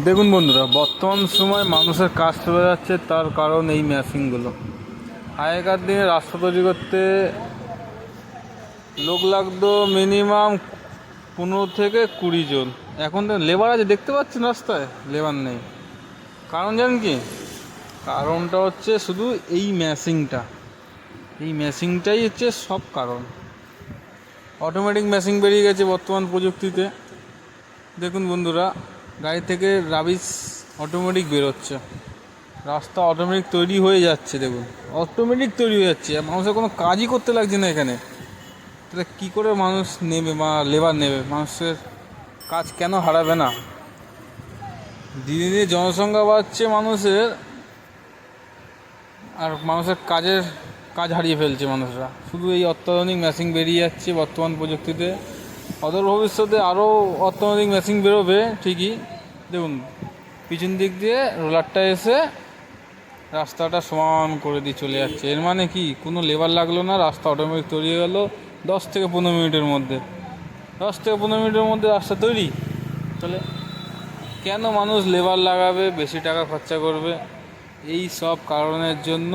দেখুন বন্ধুরা, বর্তমান সময় মানুষের কাজ চলে যাচ্ছে, তার কারণ এই মেশিনগুলো। আগেকার দিনে রাস্তা তৈরি করতে লোক লাগতো মিনিমাম 15 থেকে 20 জন। এখন তো লেবার আছে, দেখতে পাচ্ছেন রাস্তায় লেবার নেই। কারণ জানেন কি? কারণটা হচ্ছে শুধু এই মেশিনটাই হচ্ছে সব কারণ। অটোমেটিক মেশিন বেরিয়ে গেছে বর্তমান প্রযুক্তিতে। দেখুন বন্ধুরা, গাড়ি থেকে রাবিশ অটোমেটিক বেরোচ্ছে, রাস্তা অটোমেটিক তৈরি হয়ে যাচ্ছে। দেখুন, অটোমেটিক তৈরি হয়ে যাচ্ছে, মানুষের কোনো কাজই করতে লাগছে না এখানে। তাহলে কী করে মানুষ নেবে বা লেবার নেবে? মানুষের কাজ কেন হারাবে না? দিনে দিনে জনসংখ্যা বাড়ছে মানুষের, আর মানুষের কাজ হারিয়ে ফেলছে মানুষরা। শুধু এই অত্যাধুনিক মেশিন বেরিয়ে যাচ্ছে বর্তমান প্রযুক্তিতে। অদূর ভবিষ্যতে আরও অত্যাধুনিক মেশিন বেরোবে ঠিকই। দেখুন, পিছন দিক দিয়ে রোলারটা এসে রাস্তাটা সমান করে দিয়ে চলে যাচ্ছে। এর মানে কি? কোনো লেবার লাগলো না, রাস্তা অটোমেটিক তৈরি হয়ে গেলো 10 থেকে 15 মিনিটের মধ্যে। 10 থেকে 15 মিনিটের মধ্যে রাস্তা তৈরি। তাহলে কেন মানুষ লেবার লাগাবে, বেশি টাকা খরচা করবে? এই সব কারণের জন্য